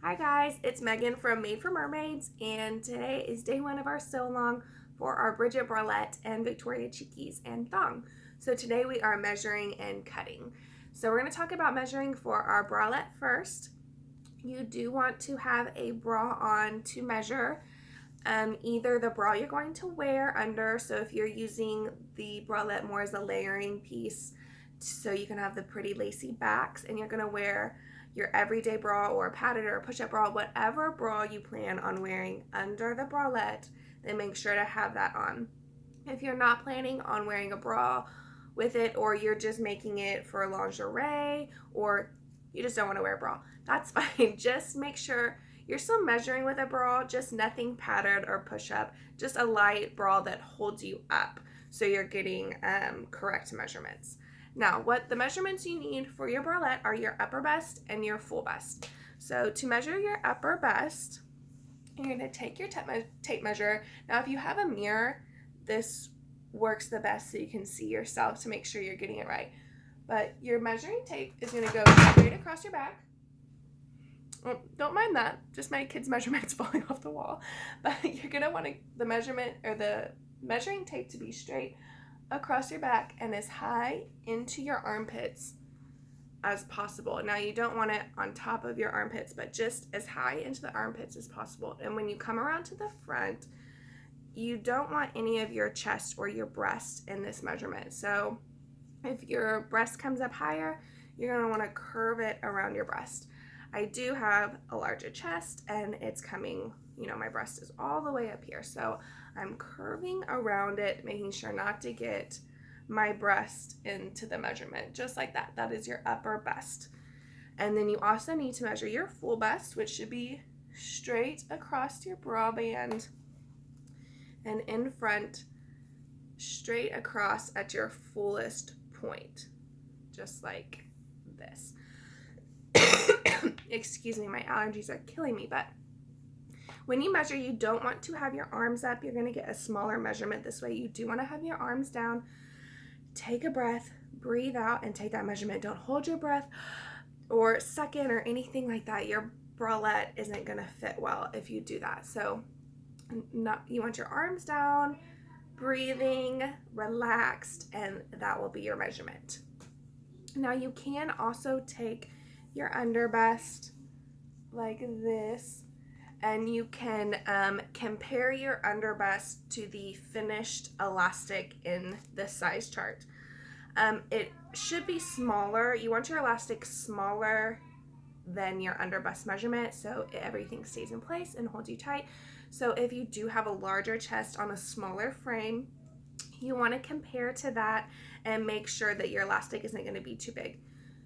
Hi guys, it's Megan from Made for Mermaids, and today is day one of our sew along for our Bridget bralette and Victoria cheekies and thong. So today we are measuring and cutting. So we're going to talk about measuring for our bralette first. You do want to have a bra on to measure. Either the bra you're going to wear under, so if you're using the bralette more as a layering piece, so you can have the pretty lacy backs, and you're going to wear your everyday bra or a padded or a push-up bra, whatever bra you plan on wearing under the bralette, then make sure to have that on. If you're not planning on wearing a bra with it, or you're just making it for lingerie, or you just don't want to wear a bra, that's fine. Just make sure you're still measuring with a bra, just nothing padded or push-up, just a light bra that holds you up so you're getting correct measurements. Now, what the measurements you need for your bralette are your upper bust and your full bust. So to measure your upper bust, you're going to take your tape measure. Now, if you have a mirror, this works the best so you can see yourself to make sure you're getting it right. But your measuring tape is going to go straight across your back. Well, don't mind that, just my kids' measurements falling off the wall. But you're going to want the measurement or the measuring tape to be straight across your back and as high into your armpits as possible. Now, you don't want it on top of your armpits, but just as high into the armpits as possible. And when you come around to the front, you don't want any of your chest or your breast in this measurement. So if your breast comes up higher, you're going to want to curve it around your breast. I do have a larger chest, and it's coming, my breast is all the way up here. So I'm curving around it, making sure not to get my breast into the measurement, just like that. That is your upper bust. And then you also need to measure your full bust, which should be straight across your bra band and in front, straight across at your fullest point, just like this. Excuse me, my allergies are killing me, but when you measure, you don't want to have your arms up. You're going to get a smaller measurement this way. You do want to have your arms down. Take a breath, breathe out, and take that measurement. Don't hold your breath or suck in or anything like that. Your bralette isn't going to fit well if you do that. So you want your arms down, breathing, relaxed, and that will be your measurement. Now, you can also take your underbust like this, and you can compare your underbust to the finished elastic in the size chart. It should be smaller. You want your elastic smaller than your underbust measurement so everything stays in place and holds you tight. So if you do have a larger chest on a smaller frame, you want to compare to that and make sure that your elastic isn't going to be too big.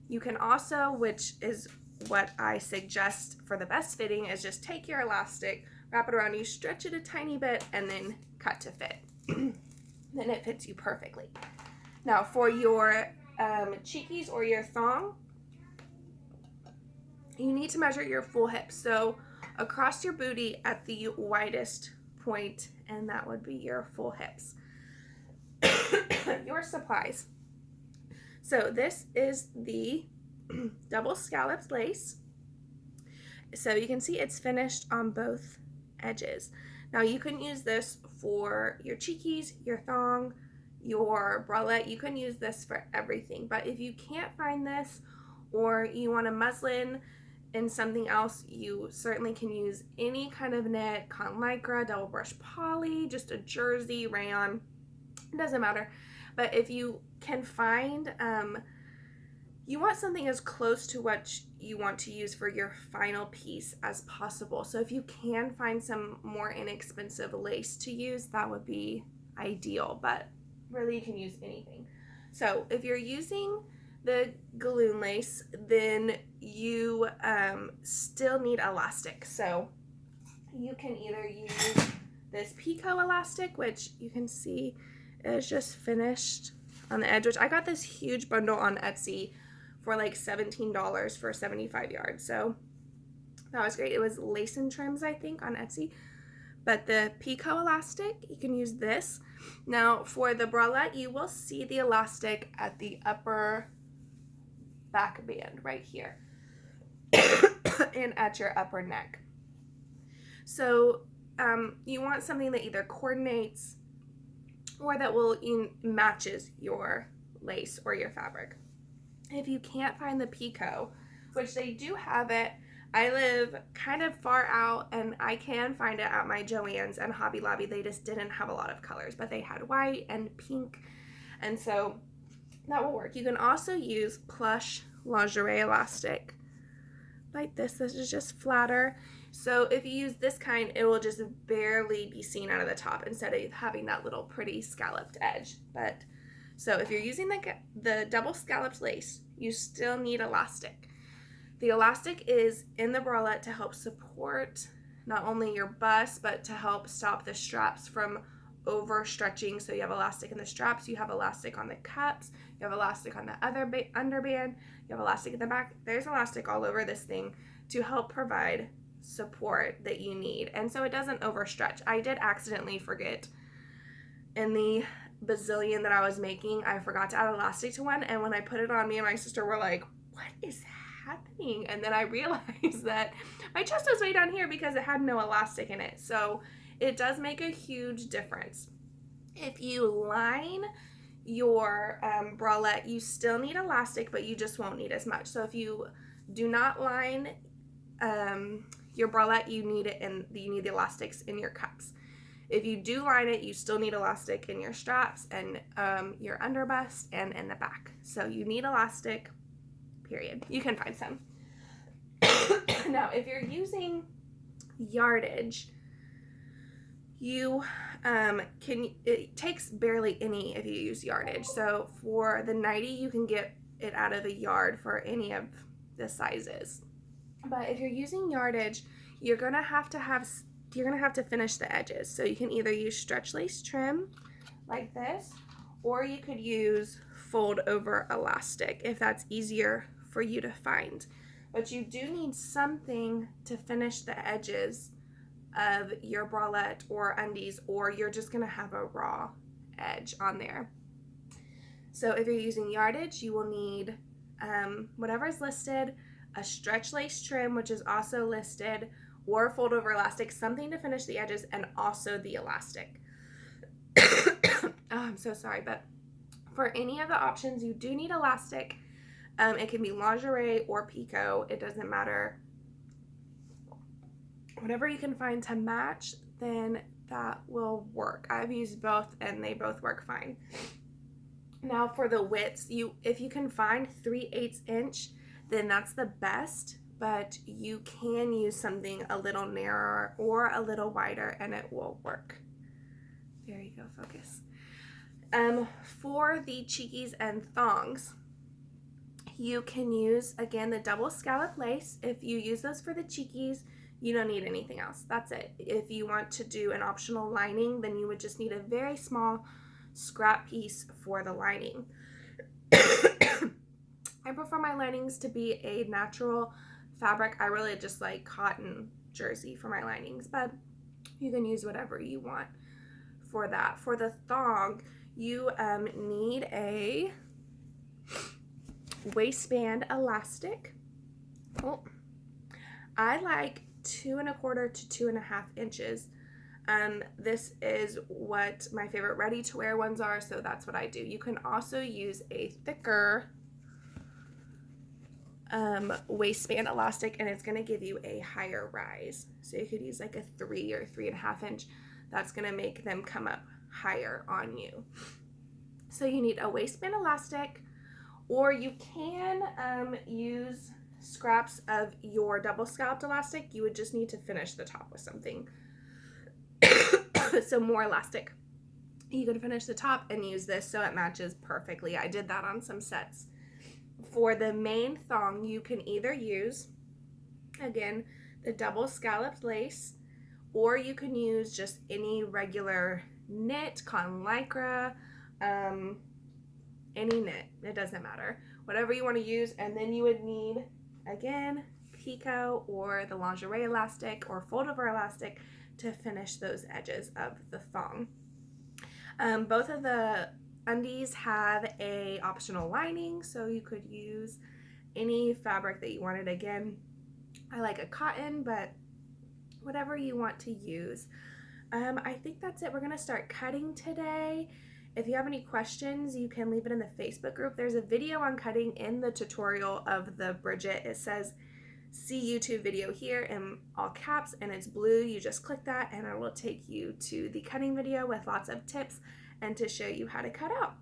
You can also, which is what I suggest for the best fitting, is just take your elastic, wrap it around you, stretch it a tiny bit, and then cut to fit. Then it fits you perfectly. Now, for your cheekies or your thong, you need to measure your full hip. So across your booty at the widest point, and that would be your full hips. Your supplies. So this is the double scalloped lace. So you can see it's finished on both edges. Now you can use this for your cheekies, your thong, your bralette. You can use this for everything. But if you can't find this, or you want a muslin and something else, you certainly can use any kind of knit, cotton lycra, double brush poly, just a jersey, rayon. It doesn't matter. But if you can find, you want something as close to what you want to use for your final piece as possible. So if you can find some more inexpensive lace to use, that would be ideal, but really you can use anything. So if you're using the galloon lace, then you still need elastic. So you can either use this Pico elastic, which you can see is just finished on the edge, which I got this huge bundle on Etsy for like $17 for 75 yards. So that was great. It was Lace and Trims, I think, on Etsy. But the Pico elastic, you can use this. Now for the bralette, you will see the elastic at the upper back band right here. and at your upper neck. So you want something that either coordinates or that matches your lace or your fabric. If you can't find the picot, which they do have it, I live kind of far out and I can find it at my Joann's and Hobby Lobby. They just didn't have a lot of colors, but they had white and pink, and so that will work. You can also use plush lingerie elastic like this. This is just flatter. So if you use this kind, it will just barely be seen out of the top instead of having that little pretty scalloped edge. But so if you're using the double scalloped lace, you still need elastic. The elastic is in the bralette to help support not only your bust, but to help stop the straps from overstretching. So you have elastic in the straps, you have elastic on the cups, you have elastic on the other underband, you have elastic in the back. There's elastic all over this thing to help provide support that you need, and so it doesn't overstretch. I did accidentally forget in the bazillion that I was making, I forgot to add elastic to one, and when I put it on, me and my sister were like, what is happening? And then I realized that my chest was way down here because it had no elastic in it. So it does make a huge difference. If you line your bralette, you still need elastic, but you just won't need as much. So if you do not line your bralette, you need the elastics in your cups. If you do line it, you still need elastic in your straps and your underbust and in the back. So you need elastic, period. You can find some. Now, if you're using yardage, it takes barely any if you use yardage. So for the 90, you can get it out of a yard for any of the sizes. But if you're using yardage, you're gonna have to finish the edges. So you can either use stretch lace trim like this, or you could use fold over elastic if that's easier for you to find. But you do need something to finish the edges of your bralette or undies, or you're just gonna have a raw edge on there. So if you're using yardage, you will need whatever is listed, a stretch lace trim, which is also listed, or fold over elastic, something to finish the edges, and also the elastic. Oh, I'm so sorry, but for any of the options, you do need elastic. It can be lingerie or picot, it doesn't matter. Whatever you can find to match, then that will work. I've used both and they both work fine. Now for the widths, if you can find 3/8 inch, then that's the best, but you can use something a little narrower or a little wider and it will work. There you go, focus. For the cheekies and thongs, you can use, again, the double scallop lace. If you use those for the cheekies, you don't need anything else. That's it. If you want to do an optional lining, then you would just need a very small scrap piece for the lining. I prefer my linings to be a natural fabric. I really just like cotton jersey for my linings, but you can use whatever you want for that. For the thong, you need a waistband elastic. Oh, I like 2 1/4 to 2.5 inches. This is what my favorite ready-to-wear ones are, so that's what I do. You can also use a thicker waistband elastic, and it's going to give you a higher rise. So you could use like a 3 or 3.5 inch. That's going to make them come up higher on you. So you need a waistband elastic, or you can use scraps of your double scalloped elastic. You would just need to finish the top with something. So more elastic. You could finish the top and use this so it matches perfectly. I did that on some sets. For the main thong, you can either use, again, the double scalloped lace, or you can use just any regular knit, cotton lycra, any knit. It doesn't matter. Whatever you want to use, and then you would need, again, picot or the lingerie elastic or fold over elastic to finish those edges of the thong. Both of the undies have a optional lining, so you could use any fabric that you wanted. Again, I like a cotton, but whatever you want to use. I think that's it. We're going to start cutting today. If you have any questions, you can leave it in the Facebook group. There's a video on cutting in the tutorial of the Bridget. It says, see YouTube video here in all caps, and it's blue. You just click that and it will take you to the cutting video with lots of tips and to show you how to cut out.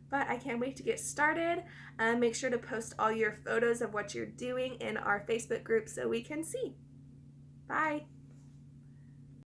But I can't wait to get started. Make sure to post all your photos of what you're doing in our Facebook group so we can see. Bye.